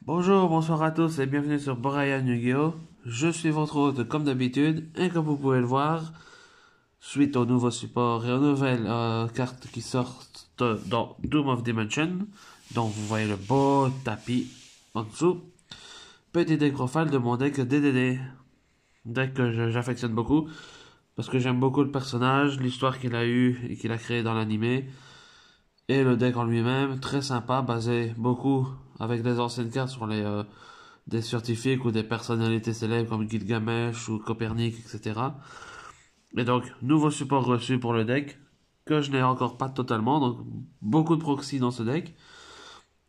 Bonjour, bonsoir à tous et bienvenue sur Brian Yu-Gi-Oh! Je suis votre hôte comme d'habitude et comme vous pouvez le voir, suite au nouveau support et aux nouvelles cartes qui sortent dans Doom of Dimension, dont vous voyez le beau tapis en dessous, petit deck profile de mon deck DDD. Deck que j'affectionne beaucoup parce que j'aime beaucoup le personnage, l'histoire qu'il a eu et qu'il a créé dans l'animé. Et le deck en lui-même, très sympa, basé beaucoup avec les anciennes cartes sur des scientifiques ou des personnalités célèbres comme Gilgamesh ou Copernic, etc. Et donc, nouveau support reçu pour le deck, que je n'ai encore pas totalement, donc beaucoup de proxys dans ce deck,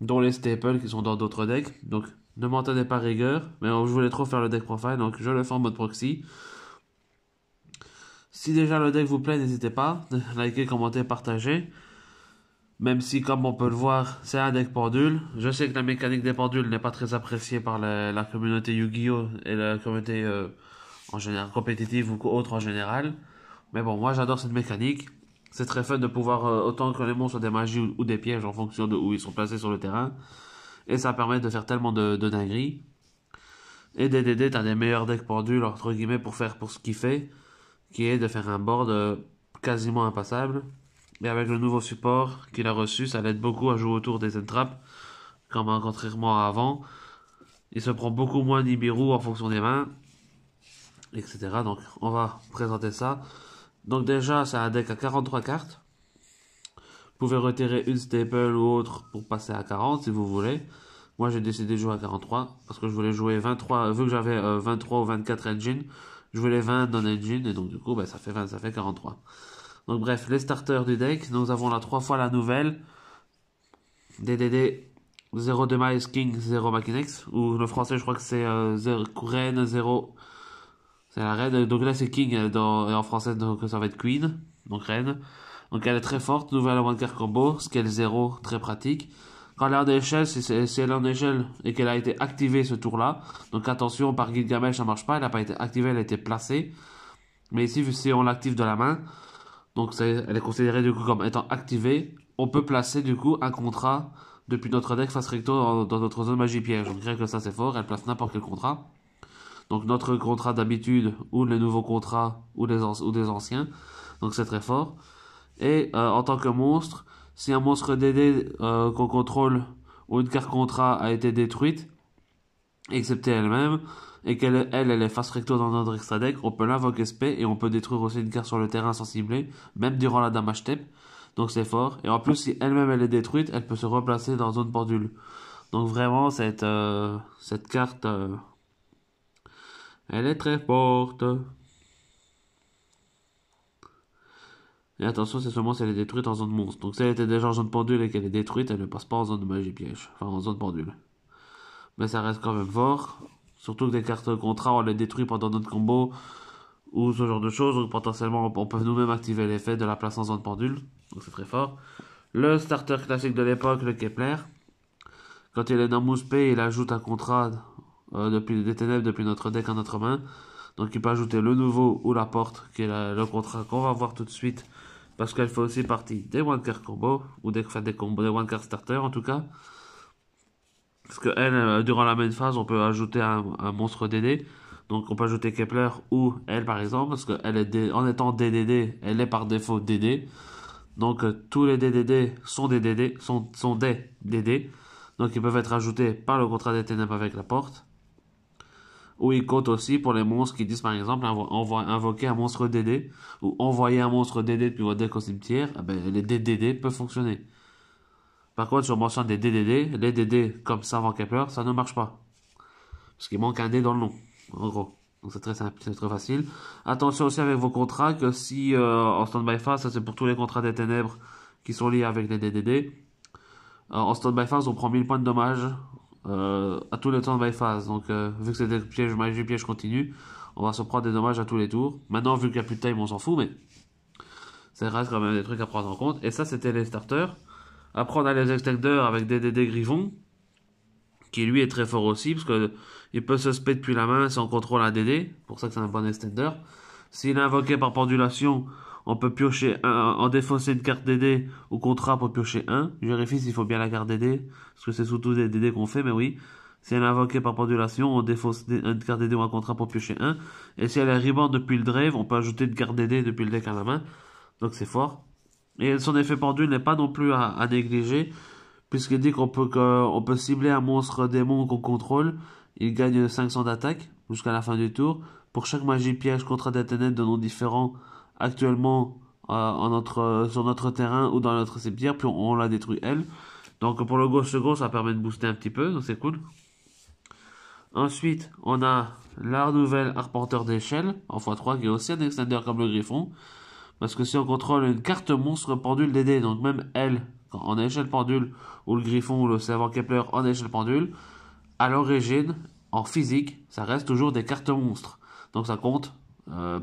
dont les staples qui sont dans d'autres decks. Donc, ne m'en tenez pas rigueur, mais je voulais trop faire le deck profile, donc je le fais en mode proxy. Si déjà le deck vous plaît, n'hésitez pas, likez, commentez, partagez. Même si, comme on peut le voir, c'est un deck pendule. Je sais que la mécanique des pendules n'est pas très appréciée par la communauté Yu-Gi-Oh! Et la communauté en général compétitive ou autre en général. Mais bon, moi j'adore cette mécanique. C'est très fun de pouvoir autant que les monstres des magies ou des pièges en fonction de où ils sont placés sur le terrain. Et ça permet de faire tellement de dingueries. Et DDD est un des meilleurs decks pendules, entre guillemets, pour ce qu'il fait, qui est de faire un board quasiment impassable. Et avec le nouveau support qu'il a reçu, ça l'aide beaucoup à jouer autour des entraps, contrairement à avant. Il se prend beaucoup moins Nibiru en fonction des mains, etc. Donc on va présenter ça. Donc déjà, c'est un deck à 43 cartes. Vous pouvez retirer une staple ou autre pour passer à 40 si vous voulez. Moi j'ai décidé de jouer à 43 parce que je voulais jouer 23, vu que j'avais 23 ou 24 engines, je voulais 20 non-engine et donc du coup ça fait 20, ça fait 43. Donc bref, les starters du deck, nous avons là 3 fois la nouvelle. DDD 0 Demise King 0 Machinex, ou le français je crois que c'est Reine 0. C'est la reine, donc là c'est King et en français donc ça va être Queen, donc reine. Donc elle est très forte, nouvelle one card combo, scale 0, très pratique. Quand elle est en échelle, si elle est en échelle et qu'elle a été activée ce tour-là, donc attention, par Gilgamesh ça marche pas, elle n'a pas été activée, elle a été placée. Mais ici, si on l'active de la main, donc elle est considérée du coup comme étant activée. On peut placer du coup un contrat depuis notre deck face recto dans notre zone magie piège. Donc rien que ça c'est fort, elle place n'importe quel contrat. Donc notre contrat d'habitude ou les nouveaux contrats ou des anciens. Donc c'est très fort. Et en tant que monstre, si un monstre DD qu'on contrôle ou une carte contrat a été détruite, excepté elle-même, et elle est face recto dans notre extra deck, on peut l'invoquer spé et on peut détruire aussi une carte sur le terrain sans cibler, même durant la damage step. Donc c'est fort. Et en plus, si elle-même elle est détruite, elle peut se replacer dans zone pendule. Donc vraiment, cette carte, elle est très forte. Et attention, c'est seulement si elle est détruite en zone monstre. Donc si elle était déjà en zone pendule et qu'elle est détruite, elle ne passe pas en zone de magie piège. Enfin, en zone pendule. Mais ça reste quand même fort. Surtout que des cartes contrat, on les détruit pendant notre combo ou ce genre de choses. Donc potentiellement, on peut nous-mêmes activer l'effet de la place en zone pendule. Donc c'est très fort. Le starter classique de l'époque, le Kepler. Quand il est dans Mouspé, il ajoute un contrat depuis des ténèbres depuis notre deck à notre main. Donc il peut ajouter le nouveau ou la porte, qui est le contrat qu'on va voir tout de suite. Parce qu'elle fait aussi partie des one card combo, ou des combos, des one card starter en tout cas. Parce que elle, durant la main phase, on peut ajouter un monstre DD. Donc on peut ajouter Kepler ou elle par exemple, parce qu'elle est en étant DDD, elle est par défaut DD. Donc tous les DDD sont des DD, sont des DD. Donc ils peuvent être ajoutés par le contrat des ténèbres avec la porte. Ou ils comptent aussi pour les monstres qui disent par exemple invoquer un monstre DD ou envoyer un monstre DD depuis votre deck au cimetière. Eh ben, les DDD peuvent fonctionner. Par contre, sur mentionne des DDD, les DD comme Savant Kepler, ça ne marche pas. Parce qu'il manque un D dans le nom, en gros. Donc c'est très simple, c'est très facile. Attention aussi avec vos contrats que si en stand-by phase, ça c'est pour tous les contrats des ténèbres qui sont liés avec les DDD. En stand-by phase, on prend 1000 points de dommage à tous les stand-by phase. Donc vu que c'est des pièges magie piège continu, on va se prendre des dommages à tous les tours. Maintenant, vu qu'il n'y a plus de time, on s'en fout, mais ça reste quand même des trucs à prendre en compte. Et ça, c'était les starters. Après, on a les extenders avec DDD Griffon, qui lui est très fort aussi, parce que il peut se spé depuis la main si on contrôle un DD, pour ça que c'est un bon extender. S'il est invoqué par pendulation, on peut piocher en défausser une carte DD ou contrat pour piocher un. Je vérifie s'il faut bien la carte DD, parce que c'est surtout des DD qu'on fait, mais oui. Si elle est invoquée par pendulation, on défausse une carte DD ou un contrat pour piocher un. Et si elle est reborn depuis le drive, on peut ajouter une carte DD depuis le deck à la main. Donc c'est fort. Et son effet pendule n'est pas non plus à négliger, puisqu'il dit qu'on peut cibler un monstre démon qu'on contrôle. Il gagne 500 d'attaque jusqu'à la fin du tour. Pour chaque magie piège contrat des ténèbres de noms différents actuellement sur notre terrain ou dans notre cimetière, puis on la détruit elle. Donc pour le gauche second, ça permet de booster un petit peu, donc c'est cool. Ensuite, on a la nouvelle Arpenteur d'échelle en x3 qui est aussi un extender comme le Griffon. Parce que si on contrôle une carte monstre pendule DD, donc même elle, en échelle pendule, ou le Griffon ou le Savant Kepler en échelle pendule, à l'origine, en physique, ça reste toujours des cartes monstres. Donc ça compte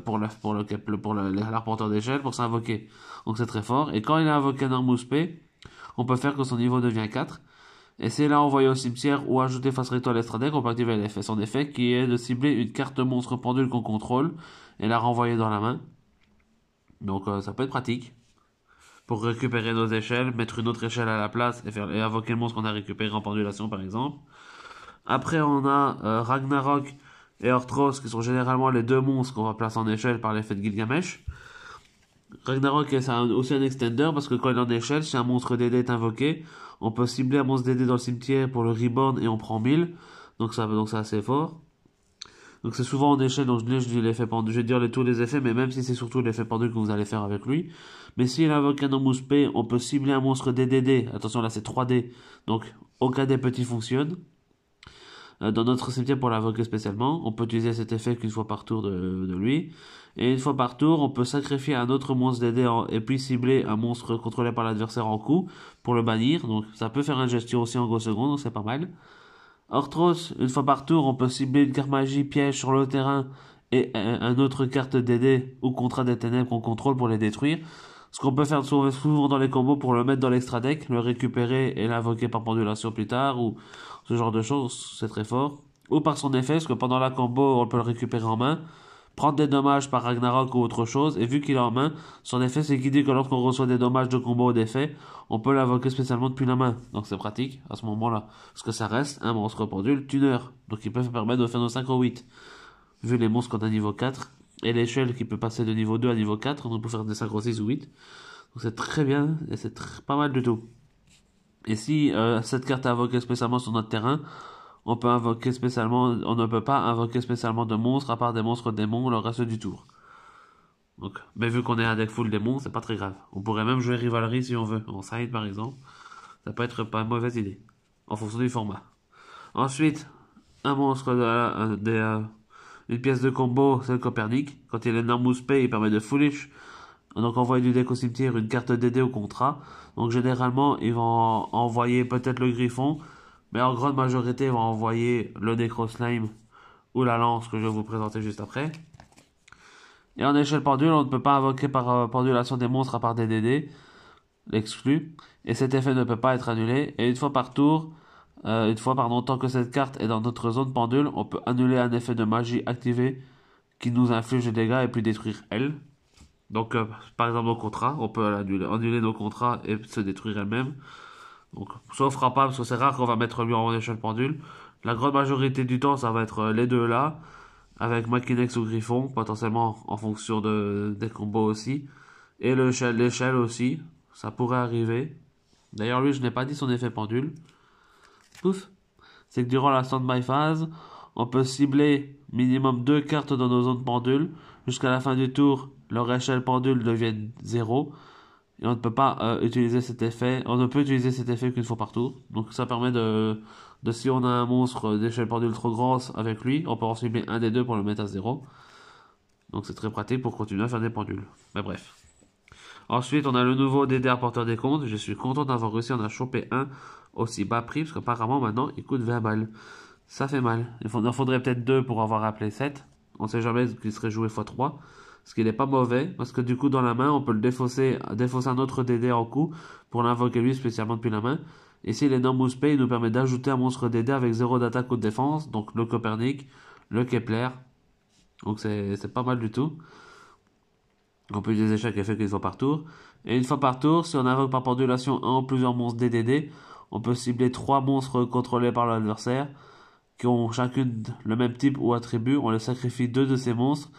pour l'arpenteur d'échelle pour s'invoquer. Donc c'est très fort. Et quand il a invoqué un Armus P, on peut faire que son niveau devient 4. Et c'est là envoyé au cimetière ou ajouter face recto à l'extra-deck, on peut activer l'effet. Son effet qui est de cibler une carte monstre pendule qu'on contrôle et la renvoyer dans la main. Donc ça peut être pratique pour récupérer nos échelles, mettre une autre échelle à la place et invoquer le monstre qu'on a récupéré en pendulation par exemple. Après on a Ragnarok et Orthros qui sont généralement les deux monstres qu'on va placer en échelle par l'effet de Gilgamesh. Ragnarok est aussi un extender parce que quand il est en échelle, si un monstre DD est invoqué, on peut cibler un monstre DD dans le cimetière pour le reborn et on prend 1000. Donc c'est assez fort. Donc c'est souvent en échelle, donc je dis l'effet pendule, je vais dire tous les effets, mais même si c'est surtout l'effet pendule que vous allez faire avec lui. Mais s'il invoque un Armus P, on peut cibler un monstre DDD. Attention là c'est 3D, donc aucun des petits fonctionne. Dans notre cimetière pour l'invoquer spécialement, on peut utiliser cet effet qu'une fois par tour de lui. Et une fois par tour, on peut sacrifier un autre monstre DD et puis cibler un monstre contrôlé par l'adversaire en coup pour le bannir. Donc ça peut faire une gestion aussi en go second, donc c'est pas mal. Orthros, une fois par tour, on peut cibler une carte magie piège sur le terrain et une autre carte DD ou contrat des ténèbres qu'on contrôle pour les détruire. Ce qu'on peut faire souvent dans les combos pour le mettre dans l'extra deck, le récupérer et l'invoquer par pendulation plus tard ou ce genre de choses, c'est très fort. Ou par son effet, parce que pendant la combo, on peut le récupérer en main, prendre des dommages par Ragnarok ou autre chose, et vu qu'il est en main, son effet c'est qu'il dit que lorsqu'on reçoit des dommages de combo ou d'effet, on peut l'invoquer spécialement depuis la main. Donc c'est pratique à ce moment-là. Parce que ça reste un monstre pendule tuner. Donc il peut permettre de faire nos 5 ou 8. Vu les monstres qu'on a niveau 4, et l'échelle qui peut passer de niveau 2 à niveau 4, on peut faire des 5 ou 6 ou 8. Donc c'est très bien, et c'est pas mal du tout. Et si cette carte est invoquée spécialement sur notre terrain, on ne peut pas invoquer spécialement de monstres à part des monstres démons le reste du tour. Donc, mais vu qu'on est un deck full démons, c'est pas très grave. On pourrait même jouer Rivalry si on veut, en side par exemple. Ça peut être pas une mauvaise idée, en fonction du format. Ensuite, un monstre une pièce de combo, c'est le Copernic. Quand il est Armus P, il permet de foolish. Donc envoyer du deck au cimetière une carte DD au contrat. Donc généralement, ils vont envoyer peut-être le Griffon, mais en grande majorité, ils vont envoyer le Necroslime ou la lance que je vais vous présenter juste après. Et en échelle pendule, on ne peut pas invoquer par pendulation des monstres à part des DD, l'exclut. Et cet effet ne peut pas être annulé. Et une fois par tour, tant que cette carte est dans notre zone pendule, on peut annuler un effet de magie activé qui nous inflige des dégâts et puis détruire elle. Donc, par exemple, nos contrats, on peut annuler nos contrats et se détruire elle-même. Donc, sauf frappable, parce que c'est rare qu'on va mettre lui en échelle pendule. La grande majorité du temps, ça va être les deux là, avec Machinex ou Griffon, potentiellement en fonction des combos aussi. Et l'échelle aussi, ça pourrait arriver. D'ailleurs, lui, je n'ai pas dit son effet pendule. Pouf. C'est que durant la stand-by phase, on peut cibler minimum 2 cartes dans nos zones pendules. Jusqu'à la fin du tour, leur échelle pendule devient 0. Et on ne peut pas utiliser cet effet. On ne peut utiliser cet effet qu'une fois par tour. Donc ça permet si on a un monstre d'échelle pendule trop grosse avec lui, on peut en cibler un des deux pour le mettre à 0. Donc c'est très pratique pour continuer à faire des pendules. Mais bref. Ensuite, on a le nouveau DD Porteur des comptes. Je suis content d'avoir réussi à en choper un aussi bas prix, parce qu'apparemment maintenant il coûte 20 balles. Ça fait mal. Il en faudrait peut-être 2 pour avoir appelé 7. On sait jamais qu'il serait joué x3. Ce qui n'est pas mauvais, parce que du coup dans la main on peut le défausser un autre DD en coup pour l'invoquer lui spécialement depuis la main. Et si l'Enormous Pay nous permet d'ajouter un monstre DD avec 0 d'attaque ou de défense, donc le Copernic, le Kepler. Donc c'est pas mal du tout. On peut utiliser chaque effet qu'une fois par tour. Et une fois par tour, si on invoque par pendulation un ou plusieurs monstres DDD, on peut cibler 3 monstres contrôlés par l'adversaire. qui ont chacune le même type ou attribut, on les sacrifie 2 de ces monstres.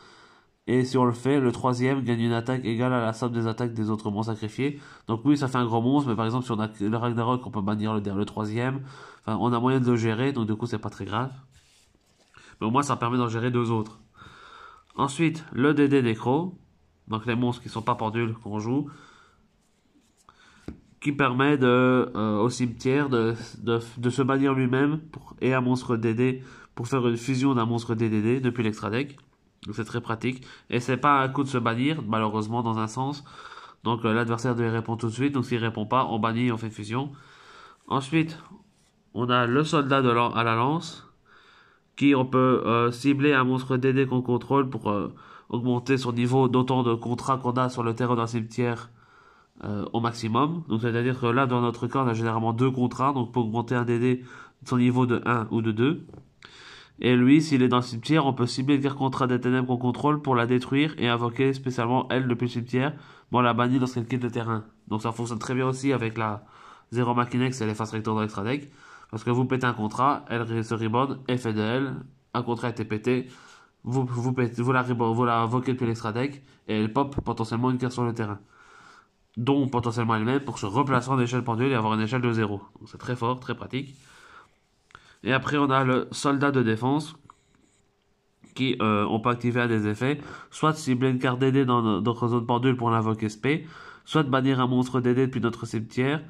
Et si on le fait, le troisième gagne une attaque égale à la somme des attaques des autres monstres sacrifiés. Donc oui, ça fait un gros monstre, mais par exemple, si on a le Ragnarok, on peut bannir le troisième. Enfin, on a moyen de le gérer, donc du coup, c'est pas très grave. Mais au moins, ça permet d'en gérer 2 autres. Ensuite, le DD Nécro. Donc les monstres qui sont pas pendules qu'on joue. Qui permet au cimetière de se bannir lui-même et un monstre DD pour faire une fusion d'un monstre DDD depuis l'extra deck. Donc c'est très pratique. Et c'est pas un coup de se bannir, malheureusement, dans un sens. Donc l'adversaire doit y répondre tout de suite. Donc s'il répond pas, on bannit, on fait fusion. Ensuite, on a le soldat à la lance. Qui on peut cibler un monstre DD qu'on contrôle pour augmenter son niveau d'autant de contrats qu'on a sur le terrain d'un cimetière au maximum. Donc c'est-à-dire que là, dans notre cas, on a généralement 2 contrats. Donc pour augmenter un DD de son niveau de 1 ou de 2. Et lui, s'il est dans le cimetière, on peut cibler le carte contrat des ténèbres qu'on contrôle pour la détruire et invoquer spécialement elle depuis le cimetière. Bon, on la bannit lorsqu'elle quitte le terrain. Donc ça fonctionne très bien aussi avec la Zero Machinex et les Fast Rector dans l'extra deck. Parce que vous pétez un contrat, elle se rebound, elle fait de elle, un contrat a été pété, vous la invoquez depuis l'extra deck et elle pop potentiellement une carte sur le terrain. Dont potentiellement elle-même pour se replacer en échelle pendule et avoir une échelle de 0. Donc c'est très fort, très pratique. Et après, on a le soldat de défense qui on peut activer à des effets, soit de cibler une carte DD dans notre zone pendule pour l'invoquer SP, soit de bannir un monstre DD depuis notre cimetière.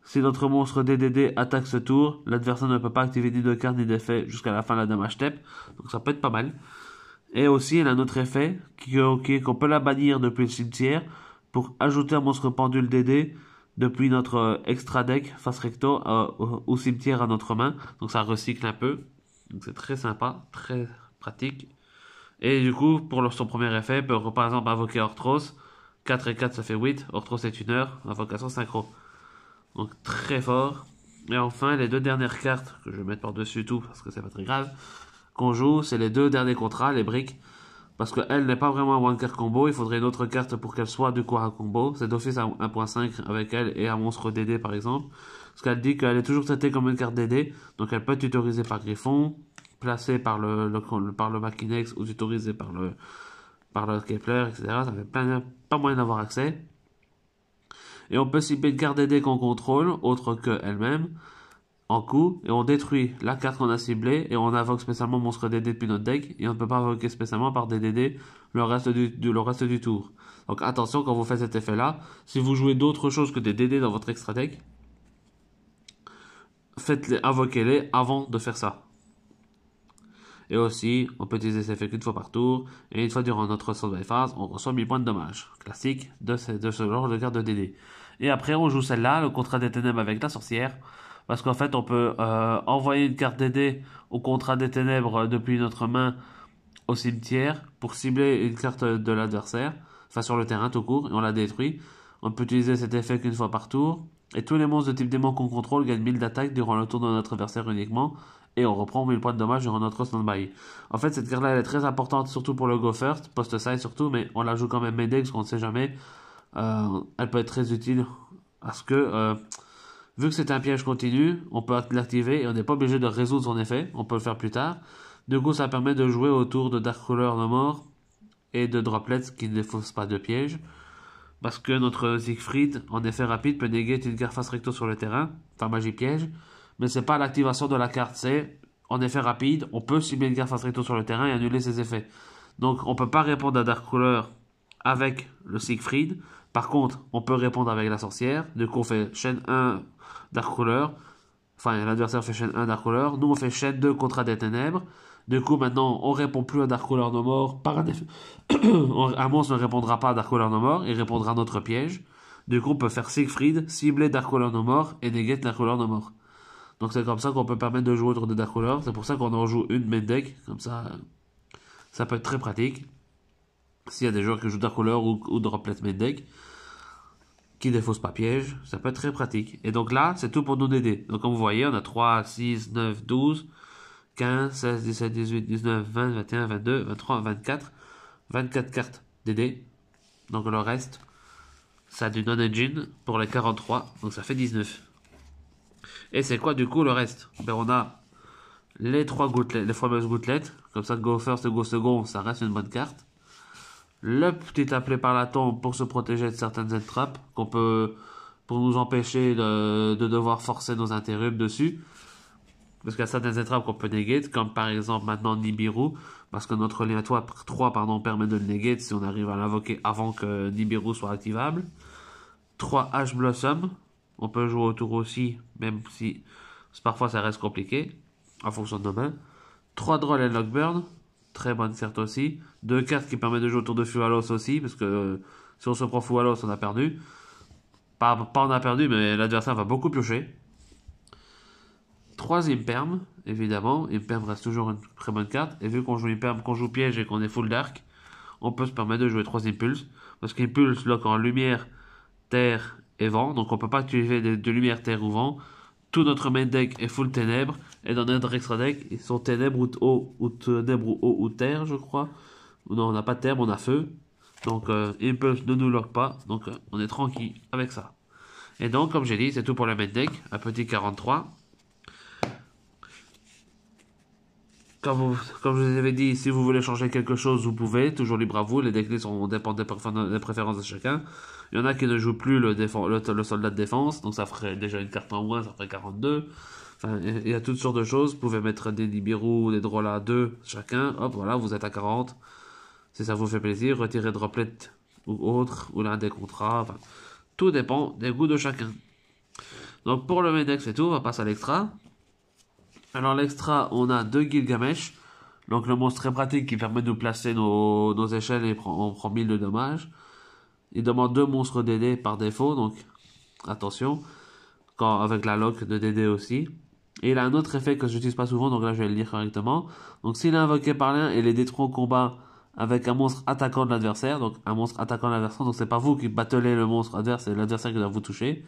Si notre monstre DDD attaque ce tour, l'adversaire ne peut pas activer ni de carte ni d'effet jusqu'à la fin de la damage step, donc ça peut être pas mal. Et aussi, il a un autre effet qu'on peut la bannir depuis le cimetière pour ajouter un monstre pendule DD depuis notre extra deck face recto au cimetière à notre main. Donc ça recycle un peu. Donc c'est très sympa, très pratique. Et du coup, pour son premier effet, il peut par exemple invoquer Orthros. 4 et 4 ça fait 8. Orthros est 1 heure. Invocation synchro. Donc très fort. Et enfin, les 2 dernières cartes que je vais mettre par-dessus tout parce que c'est pas très grave. Qu'on joue, c'est les 2 derniers contrats, les briques. Parce qu'elle n'est pas vraiment un one card combo, il faudrait une autre carte pour qu'elle soit du coup un combo. C'est d'office un 1.5 avec elle et un monstre DD par exemple. Parce qu'elle dit qu'elle est toujours traitée comme une carte DD, donc elle peut être tutorisée par Griffon, placée par par le Machinex ou tutorisée par le Kepler, etc. Ça fait pas moyen d'avoir accès. Et on peut cibler une carte DD qu'on contrôle, autre qu'elle-même, en coup, et on détruit la carte qu'on a ciblée, et on invoque spécialement monstre DD depuis notre deck, et on ne peut pas invoquer spécialement par des DD le reste du tour. Donc attention quand vous faites cet effet-là, si vous jouez d'autres choses que des DD dans votre extra deck, invoquez-les avant de faire ça. Et aussi, on peut utiliser cet effet qu'une fois par tour, et une fois durant notre saut by phase, on reçoit 1000 points de dommage. Classique de ce genre de carte de DD. Et après, on joue celle-là, le contrat des ténèbres avec la sorcière. Parce qu'en fait, on peut envoyer une carte DD au contrat des ténèbres depuis notre main au cimetière pour cibler une carte de l'adversaire, enfin sur le terrain tout court, et on la détruit. On peut utiliser cet effet qu'une fois par tour. Et tous les monstres de type démon qu'on contrôle gagnent 1000 d'attaque durant le tour de notre adversaire uniquement. Et on reprend 1000 points de dommage durant notre stand-by. En fait, cette carte-là, elle est très importante, surtout pour le Go First, post-side surtout, mais on la joue quand même main deck, parce qu'on ne sait jamais. Elle peut être très utile, parce que vu que c'est un piège continu, on peut l'activer et on n'est pas obligé de résoudre son effet. On peut le faire plus tard. Du coup, ça permet de jouer autour de Darkruler No More et de Droplets qui ne défaussent pas de piège. Parce que notre Siegfried, en effet rapide, peut néguer une carte face recto sur le terrain, enfin magie piège. Mais c'est pas l'activation de la carte, c'est en effet rapide, on peut cibler une carte face recto sur le terrain et annuler ses effets. Donc on peut pas répondre à Darkruler avec le Siegfried. Par contre, on peut répondre avec la sorcière. Du coup, on fait chaîne 1 Darkruler. Enfin, l'adversaire fait chaîne 1 Darkruler. Nous, on fait chaîne 2 Contrat des Ténèbres. Du coup, maintenant, on répond plus à Darkruler No More par un effet. Un monstre ne répondra pas à Darkruler No More, il répondra à notre piège. Du coup, on peut faire Siegfried, cibler Darkruler No More et néguer Darkruler No More. Donc, c'est comme ça qu'on peut permettre de jouer autour de Darkruler. C'est pour ça qu'on en joue une main deck. Comme ça, ça peut être très pratique. S'il y a des joueurs qui jouent Darkruler ou Droplet main deck, qui défausse pas piège, ça peut être très pratique. Et donc là, c'est tout pour nos DD. Donc comme vous voyez, on a 3, 6, 9, 12, 15, 16, 17, 18, 19, 20, 21, 22, 23, 24. 24 cartes DD. Donc le reste, ça a du non-engine pour les 43. Donc ça fait 19. Et c'est quoi du coup le reste? Ben on a les 3 gouttelettes, les fameuses gouttelettes. Comme ça, go first et go second, ça reste une bonne carte. Le petit appelé par la tombe pour se protéger de certaines entrappes qu'on peut, pour nous empêcher de devoir forcer nos interrupts dessus. Parce qu'il y a certaines entrappes qu'on peut negate, comme par exemple maintenant Nibiru, parce que notre lien 3 permet de le negate si on arrive à l'invoquer avant que Nibiru soit activable. 3 Ash Blossom, on peut jouer autour aussi, même si parfois ça reste compliqué, en fonction de nos mains. 3 Droll et Lockburn, très bonne carte aussi. 2 cartes qui permettent de jouer autour de Fualos aussi, parce que si on se prend Fualos, on a perdu. Pas on a perdu, mais l'adversaire va beaucoup piocher. 3 Imperm, évidemment. Imperm reste toujours une très bonne carte. Et vu qu'on joue Imperm, qu'on joue piège et qu'on est full dark, on peut se permettre de jouer 3 Impulse. Parce qu'Impulse lock en lumière, terre et vent. Donc on peut pas utiliser de lumière, terre ou vent. Tout notre main deck est full ténèbres. Et dans notre extra deck, ils sont ténèbres ou eau, ou ténèbres ou eau ou terre, je crois. Non, on n'a pas de terre, on a feu. Donc Impulse ne nous lock pas. Donc on est tranquille avec ça. Et donc, comme j'ai dit, c'est tout pour le main deck. Un petit 43. Comme je vous avais dit, si vous voulez changer quelque chose, vous pouvez. Toujours libre à vous. Les decklists dépendent des préférences de chacun. Il y en a qui ne jouent plus le soldat de défense. Donc ça ferait déjà une carte en moins, ça ferait 42. Enfin, il y a toutes sortes de choses. Vous pouvez mettre des Nibiru, des Drolls à 2 chacun. Hop, voilà, vous êtes à 40. Si ça vous fait plaisir, retirez Droplet ou autre, ou l'un des contrats. Enfin, tout dépend des goûts de chacun. Donc pour le main deck, c'est tout. On va passer à l'extra. Alors l'extra, on a 2 Gilgamesh. Donc le monstre très pratique qui permet de nous placer nos échelles et on prend 1000 de dommages. Il demande 2 monstres DD par défaut, donc attention. Avec la lock de DD aussi. Et il a un autre effet que je n'utilise pas souvent, donc là je vais le lire correctement. Donc s'il est invoqué par l'un et les détruit au combat avec un monstre attaquant de l'adversaire, donc un monstre attaquant de l'adversaire, donc c'est pas vous qui battlez le monstre adverse, c'est l'adversaire qui doit vous toucher,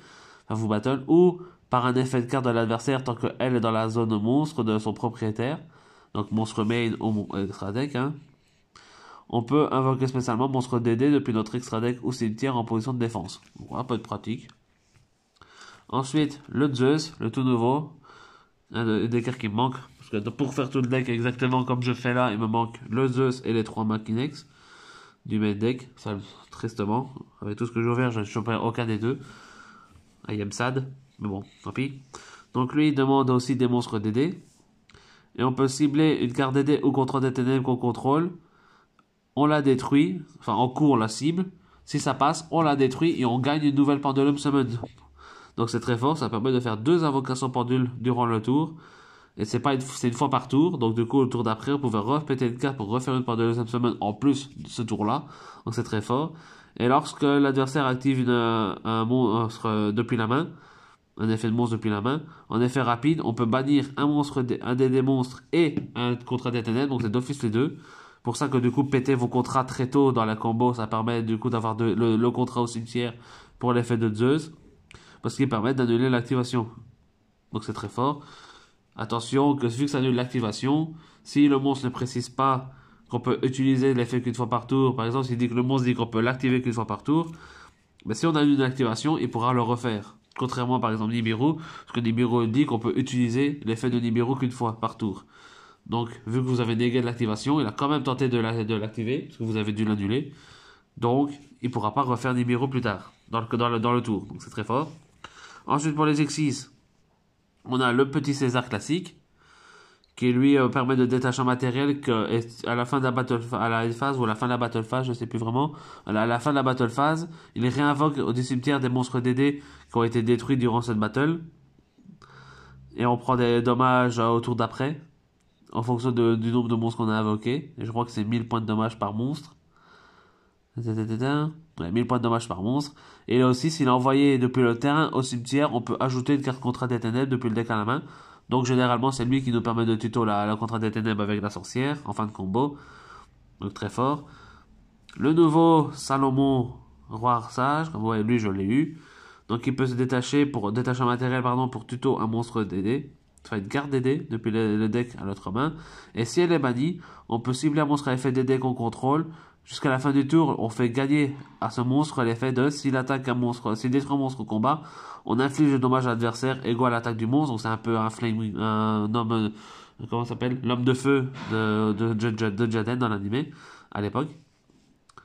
enfin vous battle, ou par un effet de carte de l'adversaire tant qu'elle est dans la zone monstre de son propriétaire, donc monstre main ou extra deck, hein. On peut invoquer spécialement monstre DD depuis notre extra deck ou cimetière en position de défense. Voilà, pas de pratique. Ensuite, le Zeus, le tout nouveau, un des cartes qui me manque, parce que pour faire tout le deck exactement comme je fais là, il me manque le Zeus et les 3 Machinex du main deck, ça, tristement, avec tout ce que j'ai ouvert, je ne choperai aucun des deux. I am sad, mais bon, tant pis. Donc lui, il demande aussi des monstres DD. Et on peut cibler une carte DD ou contre des ténèbres qu'on contrôle. On la détruit, enfin en cours on la cible. Si ça passe, on la détruit et on gagne une nouvelle Pendulum Summon. Donc c'est très fort, ça permet de faire 2 invocations pendules durant le tour. Et c'est une fois par tour, donc du coup le tour d'après, on pouvait répéter une carte pour refaire une Pendulum Summon en plus de ce tour-là. Donc c'est très fort. Et lorsque l'adversaire active un monstre depuis la main, un effet de monstre depuis la main, en effet rapide, on peut bannir un des monstres et un contrat des ténèbres, donc c'est d'office les deux. Pour ça que du coup péter vos contrats très tôt dans la combo, ça permet du coup d'avoir le contrat au cimetière pour l'effet de Zeus, parce qu'il permet d'annuler l'activation. Donc c'est très fort. Attention que vu que ça annule l'activation, si le monstre ne précise pas qu'on peut utiliser l'effet qu'une fois par tour, par exemple s'il dit que le monstre dit qu'on peut l'activer qu'une fois par tour, mais si on annule l'activation, il pourra le refaire. Contrairement par exemple Nibiru, parce que Nibiru dit qu'on peut utiliser l'effet de Nibiru qu'une fois par tour. Donc, vu que vous avez négé de l'activation, il a quand même tenté de l'activer, parce que vous avez dû l'annuler. Donc, il ne pourra pas refaire Nibiru plus tard, dans le tour. Donc, c'est très fort. Ensuite, pour les X6, on a le petit César classique, qui lui permet de détacher un matériel à la fin de la battle à la phase ou à la fin de la battle phase, je sais plus vraiment. À la fin de la battle phase, il réinvoque au cimetière des monstres DD qui ont été détruits durant cette battle. Et on prend des dommages au tour d'après, en fonction du nombre de monstres qu'on a invoqués. Et je crois que c'est 1000 points de dommages par monstre. Ouais, 1000 points de dommages par monstre. Et là aussi, s'il est envoyé depuis le terrain au cimetière, on peut ajouter une carte contrat des ténèbres depuis le deck à la main. Donc généralement, c'est lui qui nous permet de tuto la contrat des ténèbres avec la sorcière en fin de combo. Donc très fort. Le nouveau Salomon, roi sage, comme vous voyez, lui je l'ai eu. Donc il peut se détacher pour détacher un matériel pour tuto un monstre DD. Enfin une carte DD depuis le deck à l'autre main. Et si elle est bannie, on peut cibler un monstre à effet DD qu'on contrôle. Jusqu'à la fin du tour, on fait gagner à ce monstre l'effet de s'il attaque un monstre, s'il détruit un monstre au combat, on inflige le dommage à l'adversaire égaux à l'attaque du monstre. Donc c'est un peu un flame, un homme comment ça s'appelle? L'homme de feu de Jaden dans l'animé, à l'époque.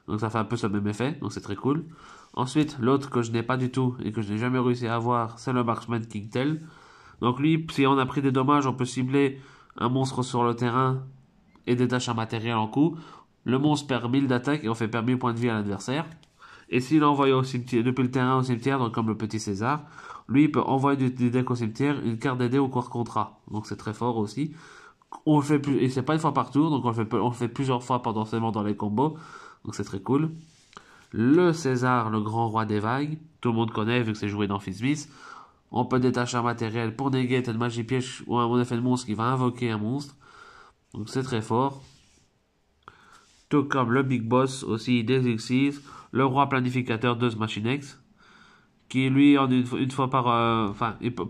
Donc ça fait un peu ce même effet, donc c'est très cool. Ensuite, l'autre que je n'ai pas du tout et que je n'ai jamais réussi à avoir, c'est le Marksman King Tail. Donc lui, si on a pris des dommages, on peut cibler un monstre sur le terrain et détacher un matériel en coup. Le monstre perd 1000 d'attaque et on fait perdre 1000 points de vie à l'adversaire. Et s'il envoie au cimetière, depuis le terrain au cimetière, donc comme le petit César, lui il peut envoyer du deck au cimetière une carte d'aider au corps contrat. Donc c'est très fort aussi. On le fait plus, et c'est pas une fois par tour, donc on le fait plusieurs fois potentiellement dans les combos. Donc c'est très cool. Le César, le grand roi des vagues, tout le monde connaît vu que c'est joué dans Fitzbis. On peut détacher un matériel pour néguer une magie piège ou un effet de monstre qui va invoquer un monstre. Donc c'est très fort. Tout comme le Big Boss aussi des Xyz, le roi planificateur de Machinex, qui lui en une fois par,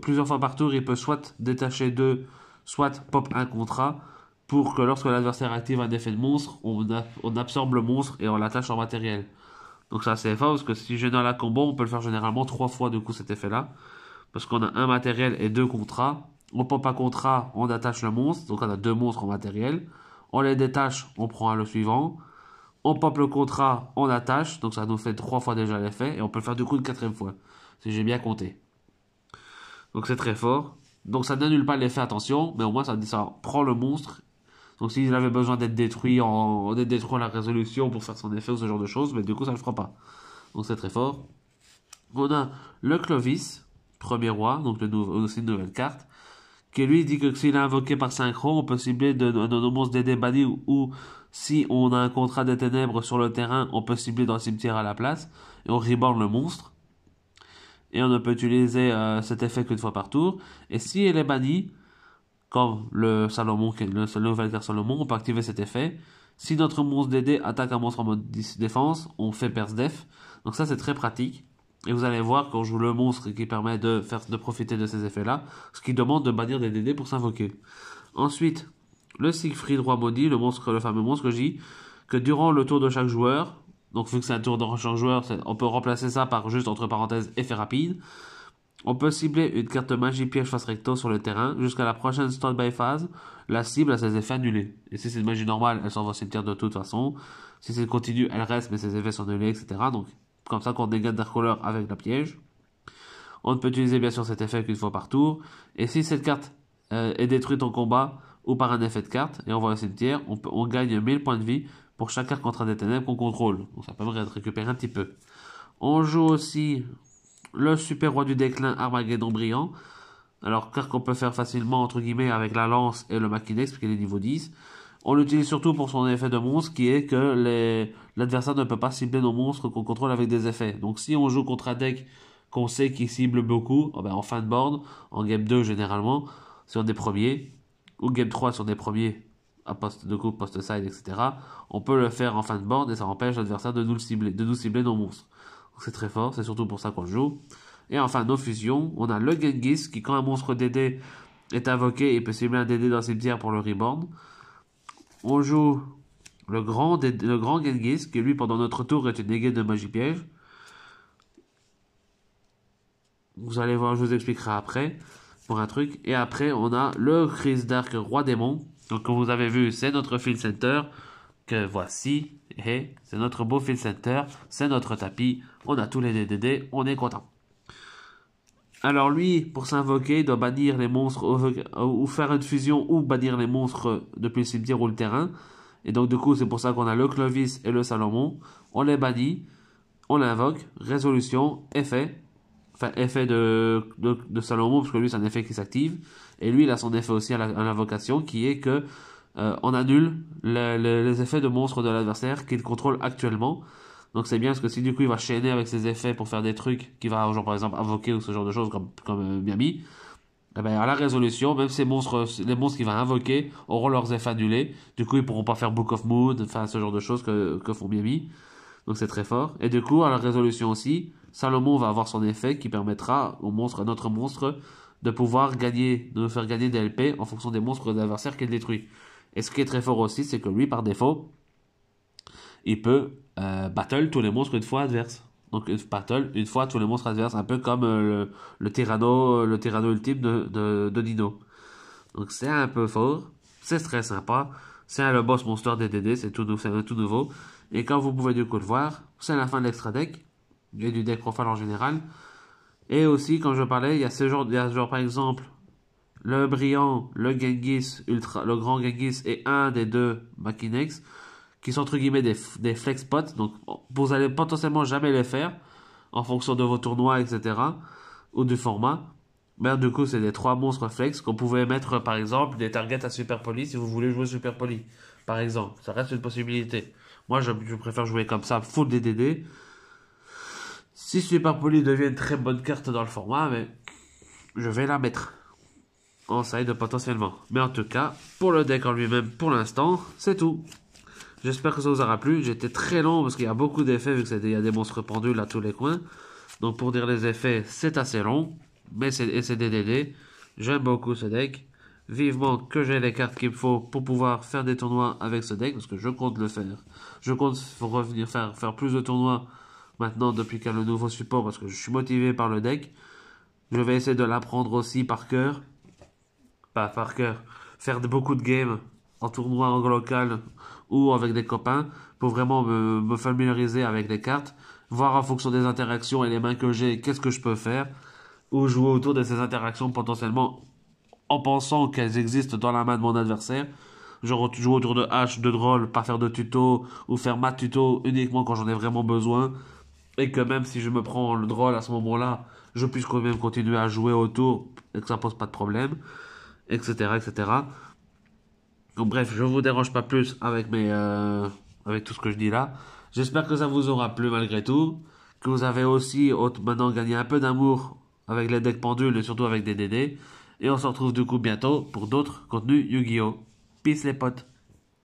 plusieurs fois par tour, il peut soit détacher deux, soit pop un contrat pour que lorsque l'adversaire active un effet de monstre, on absorbe le monstre et on l'attache en matériel. Donc ça c'est fort parce que si je dans la combo, on peut le faire généralement 3 fois du coup cet effet-là. Parce qu'on a un matériel et 2 contrats. On pop un contrat, on attache le monstre. Donc on a 2 monstres en matériel. On les détache, on prend le suivant. On pop le contrat, on attache. Donc ça nous fait 3 fois déjà l'effet. Et on peut le faire du coup une 4e fois. Si j'ai bien compté. Donc c'est très fort. Donc ça n'annule pas l'effet, attention. Mais au moins ça prend le monstre. Donc s'il avait besoin d'être détruit à la résolution pour faire son effet ou ce genre de choses. Mais du coup ça ne le fera pas. Donc c'est très fort. On a le Clovis, premier roi, donc aussi une nouvelle carte, qui lui dit que s'il est invoqué par synchro, on peut cibler de nos monstres DD bannis ou si on a un contrat des ténèbres sur le terrain, on peut cibler dans le cimetière à la place et on reborn le monstre. Et on ne peut utiliser cet effet qu'une fois par tour. Et si elle est bannie, comme le Salomon, le nouvelle carte Salomon, on peut activer cet effet. Si notre monstre DD attaque un monstre en mode défense, on fait Perce Def. Donc ça c'est très pratique. Et vous allez voir qu'on joue le monstre qui permet de profiter de ces effets-là, ce qui demande de bannir des DD pour s'invoquer. Ensuite, le Siegfried Roi Maudit, le fameux monstre que j'ai, que durant le tour de chaque joueur, donc vu que c'est un tour de chaque joueur, on peut remplacer ça par juste entre parenthèses effet rapide. On peut cibler une carte magie piège face recto sur le terrain jusqu'à la prochaine stand-by phase. La cible a ses effets annulés. Et si c'est une magie normale, elle s'en va au cimetière de toute façon. Si c'est continue, elle reste, mais ses effets sont annulés, etc. Donc, comme ça qu'on dégage Dark Caller avec la piège. On ne peut utiliser bien sûr cet effet qu'une fois par tour. Et si cette carte est détruite en combat ou par un effet de carte et on va au cimetière, on gagne 1000 points de vie pour chaque carte contre des ténèbres qu'on contrôle. Donc ça permet de récupérer un petit peu. On joue aussi le super roi du déclin Armageddon brillant. Alors, car qu'on peut faire facilement, entre guillemets, avec la lance et le Machinex, parce qu'il est niveau 10. On l'utilise surtout pour son effet de monstre, qui est que l'adversaire ne peut pas cibler nos monstres qu'on contrôle avec des effets. Donc, si on joue contre un deck qu'on sait qu'il cible beaucoup, en fin de board, en game 2 généralement, sur des premiers, ou game 3 sur des premiers, à post-side, etc., on peut le faire en fin de board et ça empêche l'adversaire de nous cibler nos monstres. C'est très fort, c'est surtout pour ça qu'on le joue. Et enfin, nos fusions, on a le Genghis qui, quand un monstre DD est invoqué, il peut cibler un DD dans le cimetière pour le reborn. On joue le grand Genghis qui, lui, pendant notre tour, est une négate de magie piège. Vous allez voir, je vous expliquerai après pour un truc. Et après, on a le Chris Dark Roi Démon. Donc, comme vous avez vu, c'est notre field center que voici. Et c'est notre beau field center, c'est notre tapis. On a tous les DDD, on est content. Alors lui, pour s'invoquer, il doit bannir les monstres ou faire une fusion ou bannir les monstres depuis le cimetière ou le terrain. Et donc du coup, c'est pour ça qu'on a le Clovis et le Salomon. On les bannit, on l'invoque, résolution, effet. Enfin, effet de Salomon, parce que lui, c'est un effet qui s'active. Et lui, il a son effet aussi à l'invocation, qui est que on annule les effets de monstres de l'adversaire qu'il contrôle actuellement. Donc c'est bien parce que si du coup il va chaîner avec ses effets pour faire des trucs qu'il va genre par exemple invoquer ou ce genre de choses comme Miami, eh ben, à la résolution, même les monstres qu'il va invoquer auront leurs effets annulés. Du coup ils pourront pas faire Book of Moon, enfin ce genre de choses que font Miami. Donc c'est très fort. Et du coup à la résolution aussi, Salomon va avoir son effet qui permettra à notre monstre de pouvoir de faire gagner des LP en fonction des monstres de l'adversaire qu'il détruit. Et ce qui est très fort aussi, c'est que lui par défaut, il peut battle tous les monstres une fois adverse. Donc battle une fois tous les monstres adverses, un peu comme le Tyranno ultime de Dino. Donc c'est un peu fort. C'est très sympa. C'est le boss monster des DD, c'est tout nouveau. Et comme vous pouvez du coup le voir, c'est la fin de l'extra deck. Et du deck profile en général. Et aussi, comme je parlais, il y a genre par exemple, le brillant, le Genghis, le grand Genghis et un des deux Makinex, qui sont entre guillemets des flex spots. Donc, vous allez potentiellement jamais les faire, en fonction de vos tournois, etc. ou du format. Mais du coup, c'est des 3 monstres flex qu'on pouvait mettre, par exemple, des targets à Super Poly si vous voulez jouer Super Poly. Par exemple, ça reste une possibilité. Moi, je préfère jouer comme ça, full DDD. Si Super Poly devient une très bonne carte dans le format, mais je vais la mettre en side potentiellement. Mais en tout cas, pour le deck en lui-même, pour l'instant, c'est tout. J'espère que ça vous aura plu. J'étais très long parce qu'il y a beaucoup d'effets vu qu'il y a des monstres pendules à tous les coins. Donc pour dire les effets, c'est assez long. Mais c'est des DD. J'aime beaucoup ce deck. Vivement que j'ai les cartes qu'il me faut pour pouvoir faire des tournois avec ce deck. Parce que je compte le faire. Je compte revenir faire plus de tournois maintenant depuis qu'il y a le nouveau support. Parce que je suis motivé par le deck. Je vais essayer de l'apprendre aussi par cœur. Pas par cœur. Faire beaucoup de games en tournoi en local ou avec des copains pour vraiment me familiariser avec les cartes, voir en fonction des interactions et les mains que j'ai, qu'est-ce que je peux faire, ou jouer autour de ces interactions potentiellement en pensant qu'elles existent dans la main de mon adversaire. Genre jouer autour de hache, de drôle, pas faire de tuto, ou faire ma tuto uniquement quand j'en ai vraiment besoin, et que même si je me prends le drôle à ce moment-là, je puisse quand même continuer à jouer autour et que ça pose pas de problème, etc., etc. Donc bref, je vous dérange pas plus avec tout ce que je dis là. J'espère que ça vous aura plu malgré tout, que vous avez aussi maintenant gagné un peu d'amour avec les decks pendules et surtout avec des DD. Et on se retrouve du coup bientôt pour d'autres contenus Yu-Gi-Oh! Peace les potes!